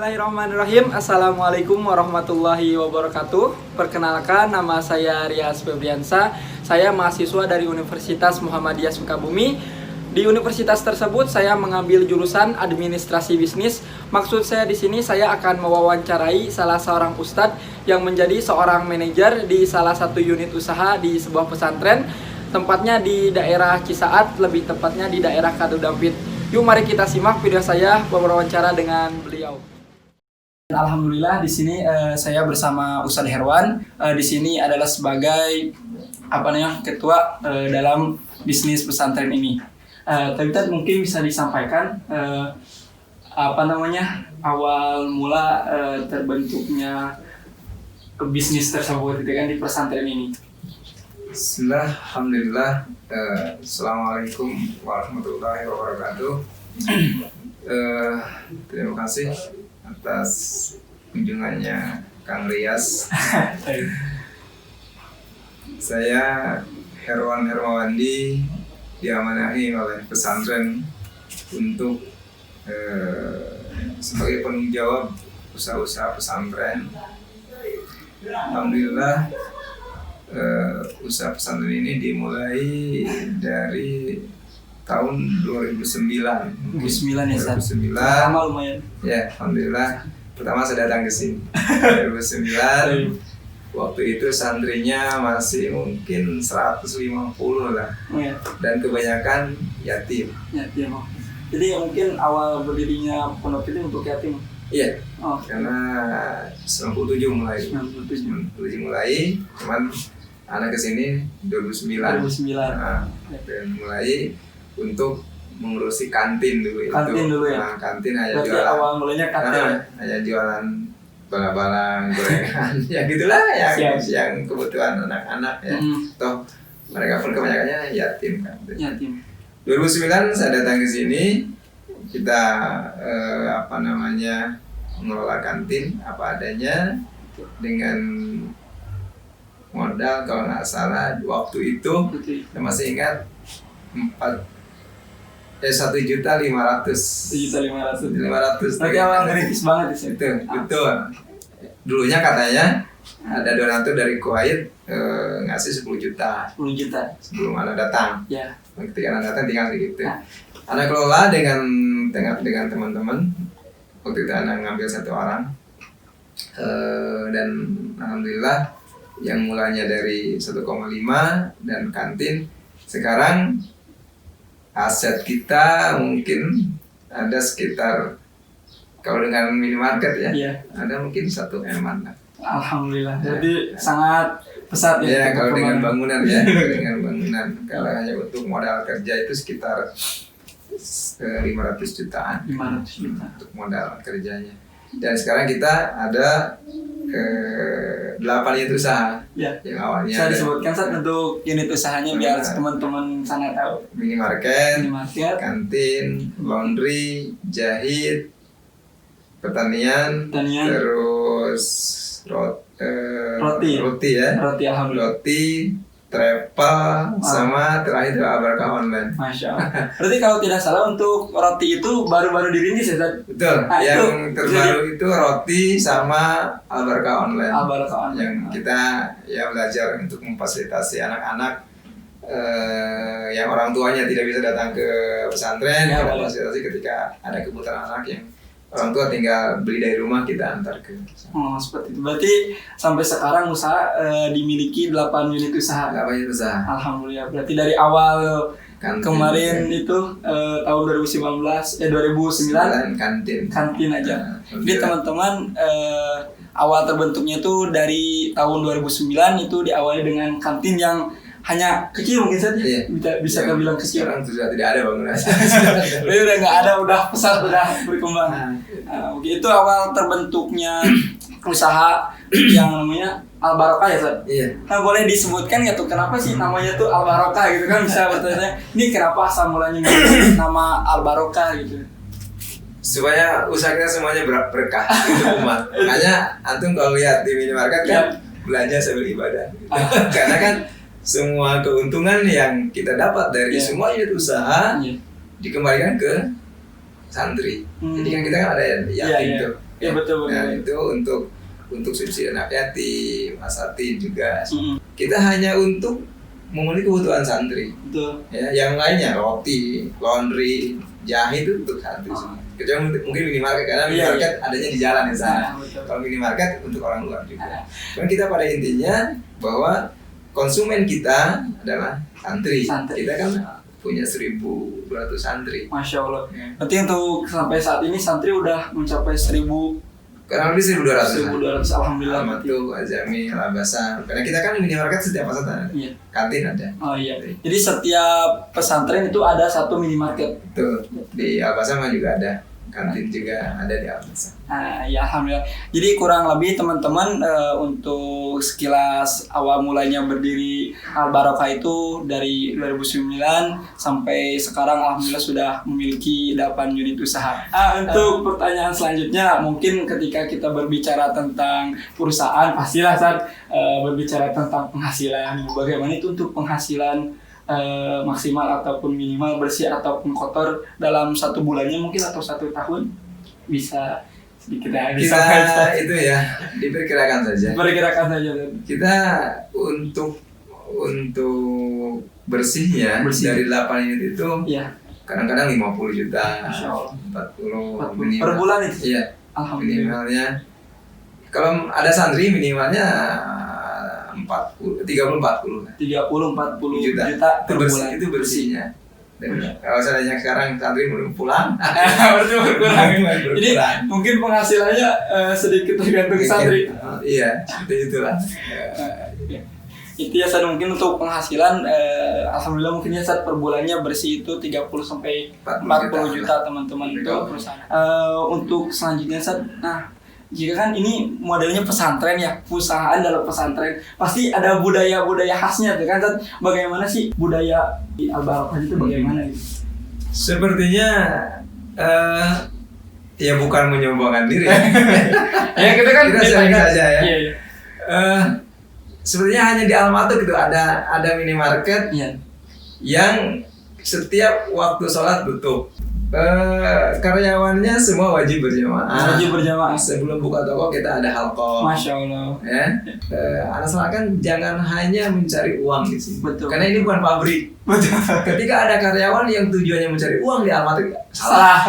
Bismillahirrahmanirrahim. Assalamualaikum warahmatullahi wabarakatuh. Perkenalkan, nama saya Rias Febriansa. Saya mahasiswa dari Universitas Muhammadiyah Sukabumi. Di universitas tersebut saya mengambil jurusan administrasi bisnis. Maksud saya di sini saya akan mewawancarai salah seorang ustadz yang menjadi seorang manajer di salah satu unit usaha di sebuah pesantren. Tempatnya di daerah Cisaat, lebih tepatnya di daerah Kadudampit. Yuk mari kita simak video saya berwawancara dengan beliau. Alhamdulillah di sini saya bersama Ustadz Herwan. Di sini adalah sebagai ketua dalam bisnis pesantren ini. Tapi mungkin bisa disampaikan awal mula terbentuknya bisnis tersebut gitu kan di pesantren ini. Bismillah, alhamdulillah. Assalamualaikum warahmatullahi wabarakatuh. Terima kasih atas kunjungannya Kang Rias. Saya Herwan Hermawandi, diamanahi oleh pesantren untuk sebagai penanggung jawab usaha-usaha pesantren. Alhamdulillah, usaha pesantren ini dimulai dari tahun 2009. 2009 ya, 2009. Lama lumayan. Ya, alhamdulillah. Pertama saya datang ke sini 2009. Waktu itu santrinya masih mungkin 150 lah. Ya. Dan kebanyakan yatim. Yatim. Jadi mungkin awal berdirinya pondok itu untuk yatim. Iya. Oh. Karena 97 mulai. 97 mulai, cuman anak kesini 2009. Nah, dan mulai untuk mengurusi kantin dulu. Kantin itu. dulu ya. Nah, kantin hanya Berarti jualan. awal mulanya kantin. Hanya jualan bala-bala, gorengan, ya gitulah yang kebutuhan anak-anak ya. Toh mereka pun kebanyakannya yatim kan. Yatim. 2009 saya datang ke sini, kita mengelola kantin apa adanya dengan modal kalau nggak salah waktu itu saya masih ingat 1.500.000. 500. Berarti awal ngerintis banget di sini. Betul. Dulunya katanya ada donatur dari Kuwait ngasih 10 juta. 10 juta Sebelum Anda datang. Ya. Ketika Anda datang tinggal segitu. Anda kelola dengan teman-teman. Waktu itu Anda ngambil 1 orang. Dan alhamdulillah yang mulanya dari 1,5 dan kantin, sekarang aset kita mungkin ada sekitar, kalau dengan minimarket ya, ada mungkin 1 M-an lah. Alhamdulillah. Jadi sangat pesat ya. Ya kalau dengan bangunan ya, dengan bangunan. Kalau hanya untuk modal kerja itu sekitar 500 jutaan. 500 juta untuk modal kerjanya. Dan sekarang kita ada 8 unit usaha. Ya. Yang awalnya bisa disebutkan untuk unit usahanya biar teman-teman sana tahu. Minimarket, kantin, laundry, jahit, pertanian, terus roti ya. Roti, travel, sama terakhir Albarkah online. Masya Allah. Berarti kalau tidak salah untuk roti itu baru-baru dirintis ya, Tad? Betul. Yang terbaru itu roti sama Albarkah online. Albarkah online. Yang kita belajar untuk memfasilitasi anak-anak yang orang tuanya tidak bisa datang ke pesantren. Kita fasilitasi ketika ada kebutuhan anak yang orang tua tinggal beli dari rumah, kita antar ke. Oh, seperti itu. Berarti sampai sekarang usaha dimiliki 8 unit usaha. 8 unit usaha. Alhamdulillah. Berarti dari awal kemarin itu tahun 2009 kantin aja. Jadi teman-teman awal terbentuknya itu dari tahun 2009 itu diawali dengan kantin yang hanya kecil mungkin saja, bisa bilang kecil. Sekarang sudah tidak ada bangunan. Jadi udah nggak ada, udah pesat, udah berkembang. Itu awal terbentuknya usaha yang namanya Al-Barokah ya, Tad? Iya. Nah, boleh disebutkan nggak tuh kenapa sih namanya tuh Al-Barokah gitu kan, bisa bertanya ini kenapa asal mulanya nama Al-Barokah gitu? Supaya usaha kita semuanya berkah untuk umat. Makanya antum kalau lihat di minimarket kan belanja sambil ibadah. Karena kan semua keuntungan yang kita dapat dari semua unit usaha dikembalikan ke santri. Jadi kan kita kan ada yatim tuh. Iya, betul. Nah, itu untuk subsidi anak yatim, asatid juga. Kita hanya untuk memenuhi kebutuhan santri. Betul. Ya, yang lainnya roti, laundry, jahit itu untuk santri. Kecuali mungkin minimarket, karena minimarket adanya di jalan di sana. Kalau minimarket untuk orang luar juga. Cuman kita pada intinya bahwa konsumen kita adalah santri. Kita kan punya 1.200 santri. Masya Allah. Nanti untuk sampai saat ini santri udah mencapai 1.000. Kurang lebih 1.200. 1.200, alhamdulillah. Al-Matu, Azami, Al-Abasa. Karena kita kan minimarket setiap pesantren ada. Iya. Kantin ada. Oh iya. Jadi setiap pesantren itu ada satu minimarket. Betul. Di Al-Abasa juga ada. Kantin juga ada di Al-Abasa. Ya alhamdulillah. Jadi kurang lebih teman-teman untuk sekilas awal mulanya berdiri Al-Barokah itu dari 2009 sampai sekarang alhamdulillah sudah memiliki 8 unit usaha. Untuk pertanyaan selanjutnya, mungkin ketika kita berbicara tentang perusahaan pastilah saat berbicara tentang penghasilan. Bagaimana itu untuk penghasilan maksimal ataupun minimal, bersih ataupun kotor dalam 1 bulannya mungkin atau 1 tahun bisa sedikit ya, kita itu ya diperkirakan saja. Kita untuk bersihnya dari 8 unit itu kadang-kadang 50 juta, 40 minimal. Per bulan itu? Iya. Minimalnya. Kalau ada santri minimalnya 30-40 juta per bulan. Itu bersihnya. Dan kalau seandainya sekarang santri belum pulang, berkurang. Jadi mungkin penghasilannya sedikit tergantung santri. Iya, itulah. Itu ya Sad, mungkin untuk penghasilan alhamdulillah mungkin ya Sad per bulannya bersih itu 30 sampai 40 juta teman-teman itu perusahaan. Untuk selanjutnya Sad, nah jika kan ini modelnya pesantren ya, perusahaan dalam pesantren, pasti ada budaya-budaya khasnya tuh kan. Bagaimana sih budaya di Al-Barokah itu bagaimana gitu? Sepertinya ya bukan menyombongkan diri. Ya kita kan sharing saja ya. Iya. Sepertinya hanya di Al-Matu gitu ada minimarket yang setiap waktu sholat tutup. Karyawannya semua wajib berjamaah. Sebelum buka toko kita ada halqah. Masya Allah. Ya. Asalkan jangan hanya mencari uang di sini. Betul. Karena ini bukan pabrik. Betul. Ketika ada karyawan yang tujuannya mencari uang di Al-Matu, salah.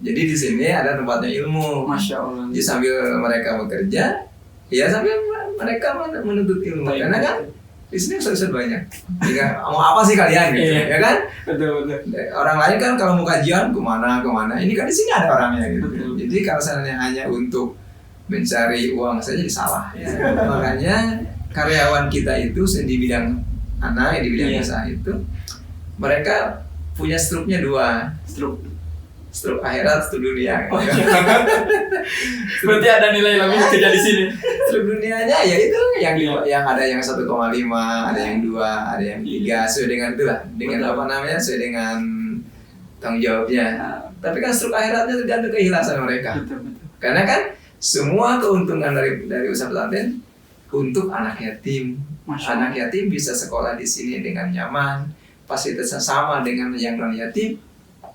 Jadi di sini ada tempatnya ilmu. Masya Allah. Jadi sambil mereka bekerja, ya sambil mereka menuntut ilmu. Karena kan di sini ustaz banyak. Jika mau apa sih kalian gitu, ya kan? Betul. Orang lain kan kalau mau kajian kemana. Ini kan di sini ada orangnya gitu. Betul. Jadi kalau seandainya hanya untuk mencari uang saja salah. Ya. Makanya karyawan kita itu di bidang di bidang usaha itu mereka punya struknya 2. Struk akhirat, struk dunia. Oh, iya. Berarti ada nilai lebih kerja di sini. Struk dunianya ya itu yang ada yang 1,5, ada yang 2, ada yang 3, sesuai dengan itulah, dengan sesuai dengan tanggung jawabnya. Tapi kan struk akhiratnya tergantung keikhlasan mereka. Betul. Karena kan semua keuntungan dari usaha pesantren untuk anak yatim. Anak yatim bisa sekolah di sini dengan nyaman, fasilitasnya sama dengan yang non yatim.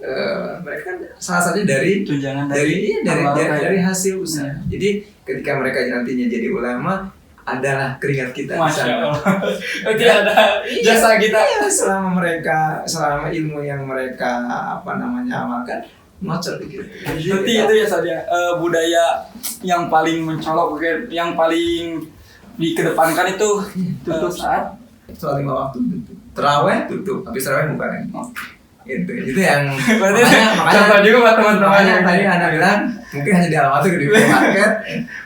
Mereka kan salah satunya dari tunjangan dari hasil usaha. Jadi ketika mereka nantinya jadi ulama adalah keringat kita. Masya Allah. Berarti ada jasa kita. Iya, selama ilmu yang mereka amalkan ngocor gitu. Berarti itu ya saja budaya yang paling mencolok, yang paling dikedepankan itu tutup saat sholat 5 waktu tutup. Terawih tutup, habis terawih buka lagi. Itu yang makanya juga buat teman-teman yang tadi Anda bilang mungkin hanya di Al-Matu di market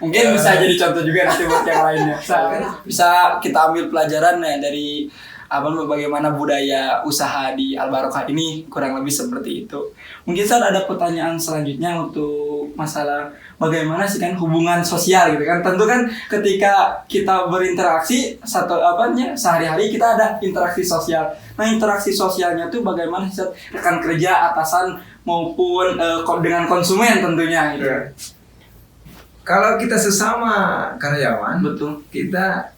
mungkin bisa jadi contoh juga nanti buat yang lainnya. Bisa kita ambil pelajaran ya dari bagaimana budaya usaha di Al-Barokah ini, kurang lebih seperti itu. Mungkin ada pertanyaan selanjutnya untuk masalah bagaimana sih kan hubungan sosial gitu kan. Tentu kan ketika kita berinteraksi sehari-hari kita ada interaksi sosial. Nah, interaksi sosialnya tuh bagaimana sih rekan kerja, atasan maupun dengan konsumen tentunya gitu. Kalau kita sesama karyawan, betul, kita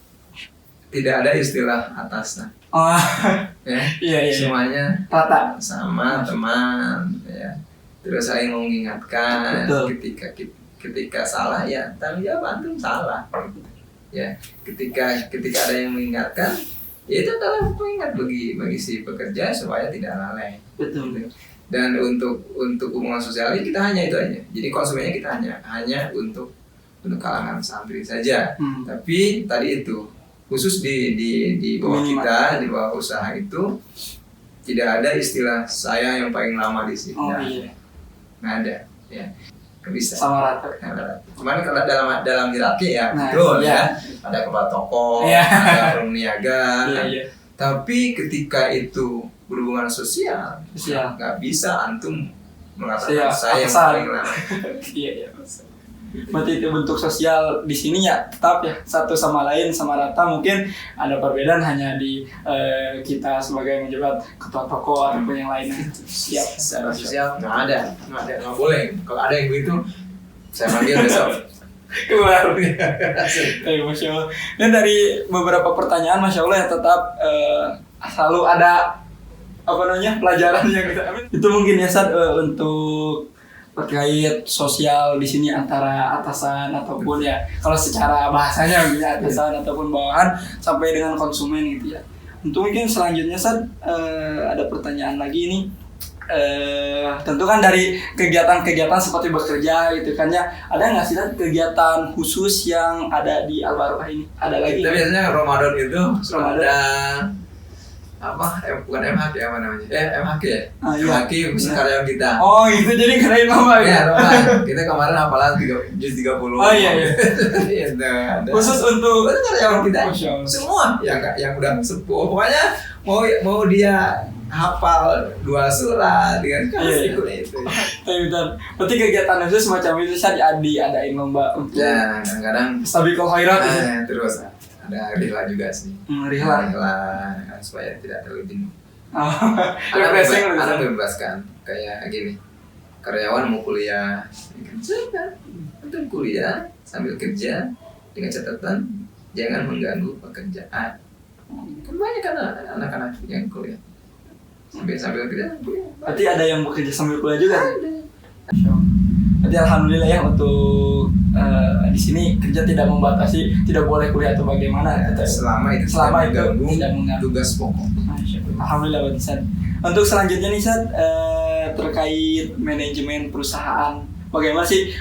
tidak ada istilah atas. Iya. Semuanya tata sama teman ya. Terus saling mengingatkan ketika ketika salah ya tanggung jawab antum salah. Ya, ketika ada yang mengingatkan, ya itu adalah pengingat bagi si pekerja supaya tidak lalai. Betul. Dan untuk hubungan sosial ini kita hanya itu aja. Jadi konsumennya kita hanya untuk kalangan santri saja. Tapi tadi itu khusus di bawah kita, di bawah usaha itu tidak ada istilah saya yang paling lama di sini. Nggak ada, ya. Nggak bisa. Sama rata. Cuman kalau dalam hierarki ya, Nah, betul iya. ya. Ada kepala toko, Iya. ada peniaga. Iya. Tapi ketika itu berhubungan sosial, nggak bisa antum mengatakan saya yang paling lama. Iya. Berarti itu bentuk sosial di sini ya tetap ya satu sama lain sama rata. Mungkin ada perbedaan hanya di kita sebagai menjabat ketua toko ataupun yang lainnya. Siap. Secara sosial nggak boleh. Kalau ada yang begitu, saya panggil besok. Keluar. Masya Allah. Dan dari beberapa pertanyaan, Masya Allah ya tetap selalu ada pelajaran yang kita ambil. Itu mungkin ya Sad untuk terkait sosial di sini antara atasan ataupun ya kalau secara bahasanya mungkin atasan ataupun bawahan sampai dengan konsumen gitu ya. Untuk mungkin selanjutnya Sad ada pertanyaan lagi ini. Tentu kan dari kegiatan-kegiatan seperti bekerja gitu kan ya, ada nggak sih kegiatan khusus yang ada di Al Barokah ini? Ada lagi? Kita biasanya Ramadan itu Ramadan. ada bukan MHK apa namanya? MHK ya? Iya. MHK khusus karyawan kita. Oh itu jadi kerain mama Ya, ya? Ramadan. Kita kemarin hafalan juz 30. Oh iya. Itu ada. Khusus untuk karyawan kita. Masya Allah. Semua yang udah sepuh. Pokoknya mau dia hafal 2 surat dengan ikut itu. Berarti kegiatan khusus semacam itu saja diadain lomba untuk Ya, kadang-kadang Sabiqul Khairat. terus ada rihla juga sih. Rihla supaya tidak terlalu refreshing Anak bebaskan kayak gini. Karyawan mau kuliah, untuk kuliah sambil kerja dengan catatan jangan mengganggu pekerjaan. Kan banyak kan anak-anak yang kuliah sambil kerja. Berarti ada yang bekerja sambil kuliah juga? Berarti alhamdulillah ya untuk di sini kerja tidak membatasi, tidak boleh kuliah atau bagaimana. Selama itu tidak mengganggu tugas pokok. Alhamdulillah berarti Sad. Untuk selanjutnya nih Sad, terkait manajemen perusahaan. Bagaimana sih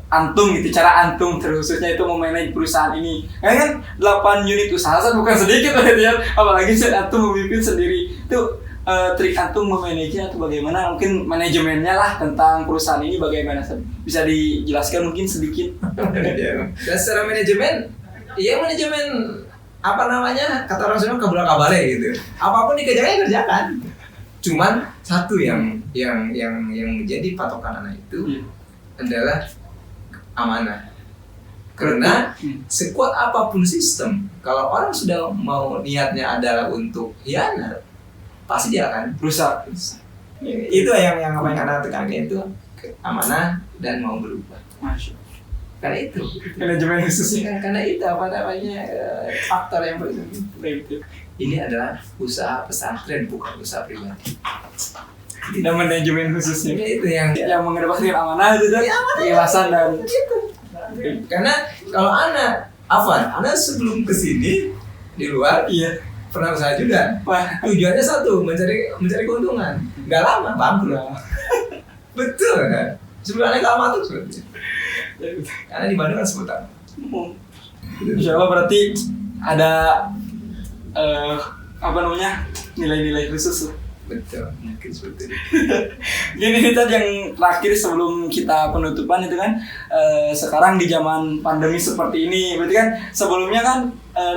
antum gitu, cara antum terkhususnya itu memanage perusahaan ini? Karena kan 8 unit usaha Sad bukan sedikit ya, apalagi Sad antum memimpin sendiri. Itu trik antum memanage atau bagaimana? Mungkin manajemennya lah tentang perusahaan ini bagaimana Sad? Bisa dijelaskan mungkin sedikit? Dan secara manajemen, manajemen apa namanya? Kata orang Sunda kabula-kabale gitu. Apapun dikerjakan. Cuman satu yang menjadi patokan anak itu adalah amanah. Karena sekuat apapun sistem, kalau orang sudah mau niatnya adalah untuk hianat, pasti dia akan rusak. Itu yang anak tekankan itu amanah dan mau berubah. Masya. Karena itu Manajemen khususnya. karena itu faktor yang paling penting. Ini adalah usaha pesantren bukan usaha pribadi. Dan manajemen khususnya. Itu yang mengedepankan amanah itu dan keikhlasan dan karena kalau anak sebelum kesini di luar pernah usaha juga. Tujuannya satu, mencari keuntungan. Nggak lama bangkrut. Betul kan? Sebelum anak lama tuh seperti itu. Karena di Bandung kan sebutan. Insya Allah berarti ada nilai-nilai khusus lah. Betul, mungkin seperti itu. Gini tadi yang terakhir sebelum kita penutupan itu kan sekarang di zaman pandemi seperti ini, berarti kan sebelumnya kan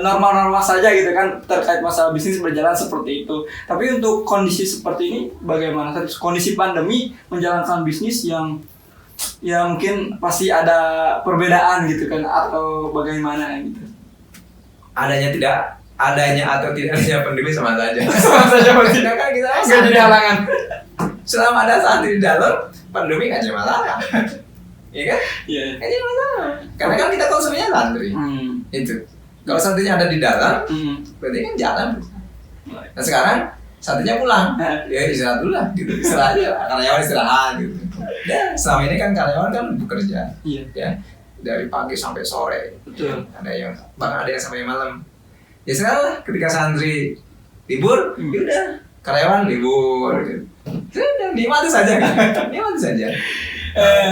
normal-normal saja gitu kan terkait masalah bisnis berjalan seperti itu. Tapi untuk kondisi seperti ini bagaimana? Kondisi pandemi menjalankan bisnis yang ya mungkin pasti ada perbedaan gitu kan atau bagaimana gitu. Adanya atau tidak adanya pandemi sama saja. Berarti kan kita nggak jadi halangan. Selama ada santri di dalam, pandemi nggak jadi masalah. Iya kan? Iya. Nggak jadi masalah. Karena kan kita konsumennya santri. Itu. Kalau santrinya ada di dalam, berarti kan jalan. Nah sekarang santrinya pulang, ya istirahat dulu lah. Gitu. Istirahat aja. Karyawan istirahat gitu. Dan selama ini kan karyawan kan bekerja, Iya. ya dari pagi sampai sore. Betul. Ada yang bahkan ada yang sampai malam. Ya sekarang lah, ketika santri libur, ya udah karyawan libur. Sudah nikmati saja kan, nikmati saja.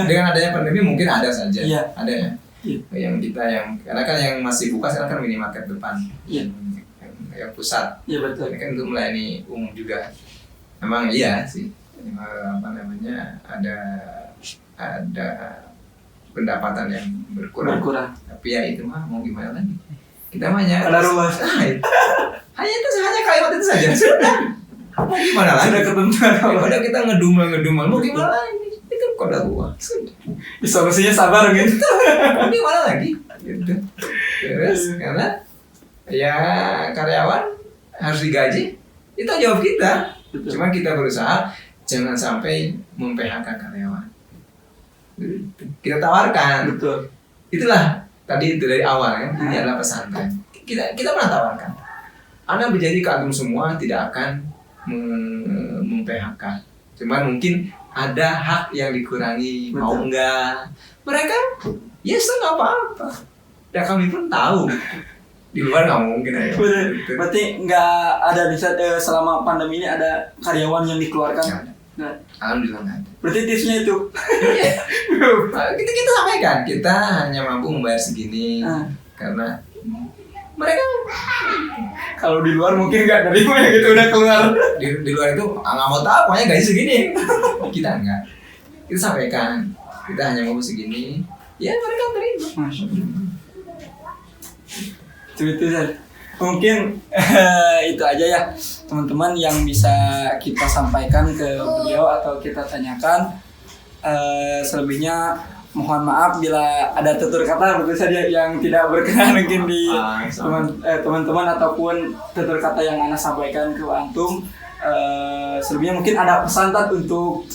Dengan adanya pandemi mungkin ada saja, Iya. ada ya. Iya. Yang kita yang karena kan yang masih buka sekarang kan minimarket depan, Iya. yang pusat. Iya betul. Ini kan untuk melayani umum juga. Memang iya sih, apa namanya ada pendapatan yang berkurang. Tapi ya itu mah mau gimana lagi? Kita mah hanya Ada rumah. hanya kalimat itu saja sudah. Mau gimana lagi? Sudah ketentuan. Udah kita ngedumel mau gimana lagi? Itu kode gua. Sudah. Solusinya sabar gitu. Mau gimana lagi? Gitu. Terus karena ya karyawan harus digaji, itu jawab kita. Betul. Cuma kita berusaha jangan sampai mem-PHK karyawan. Kita tawarkan. Betul. Itulah tadi itu dari awal kan, ini adalah pesantren. Kita pernah tawarkan. Anda menjadi kagum semua tidak akan mem-PHK. Cuman mungkin ada hak yang dikurangi, Betul. mau enggak? Mereka yes nggak apa-apa. Dan kami pun tahu di luar nggak mungkin ya. Berarti nggak ada bisa selama pandemi ini ada karyawan yang dikeluarkan? Nggak ada. Nggak. Alhamdulillah nggak ada. Berarti tipsnya itu. kita sampaikan kita hanya mampu membayar segini karena mereka Kalau di luar mungkin nggak nerima ya gitu udah keluar. di luar itu nggak mau tahu pokoknya gaji segini. Kita enggak, kita sampaikan kita hanya mampu segini, ya mereka terima. Masya Allah. Itu saja. Mungkin itu aja ya teman-teman yang bisa kita sampaikan ke beliau atau kita tanyakan. Selebihnya mohon maaf bila ada tutur kata betul saja yang tidak berkenan mungkin di teman-teman ataupun tutur kata yang Ana sampaikan ke antum. Selebihnya mungkin ada pesan untuk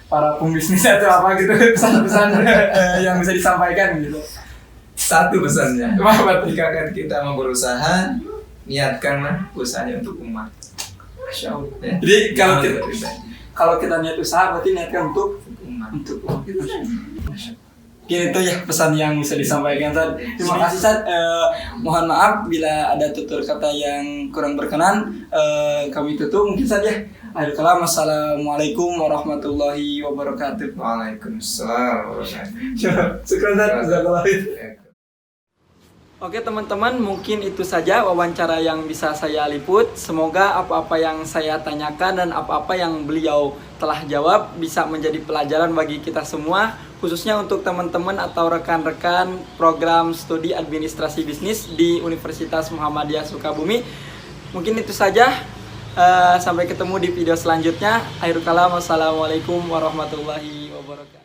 para pembisnis atau apa gitu, pesan-pesan yang bisa disampaikan gitu. Satu pesannya, Apa? jika kita mau berusaha, niatkanlah usahanya untuk umat. Masya Allah. Ya? Jadi kalau Jangan kita, pribadi. kalau kita niat usaha berarti niatkan untuk Umat. Mungkin itu ya pesan yang bisa disampaikan Sad. Terima kasih Sad. Mohon maaf bila ada tutur kata yang kurang berkenan. Kami tutup mungkin saja. Akhir kalam, assalamualaikum warahmatullahi wabarakatuh. Waalaikumsalam warahmatullahi Syukran Sad. Jazakallah khair. wabarakatuh. Oke teman-teman, mungkin itu saja wawancara yang bisa saya liput. Semoga apa-apa yang saya tanyakan dan apa-apa yang beliau telah jawab bisa menjadi pelajaran bagi kita semua, khususnya untuk teman-teman atau rekan-rekan program studi administrasi bisnis di Universitas Muhammadiyah Sukabumi. Mungkin itu saja. Sampai ketemu di video selanjutnya. Akhirul kalam, wassalamualaikum warahmatullahi wabarakatuh.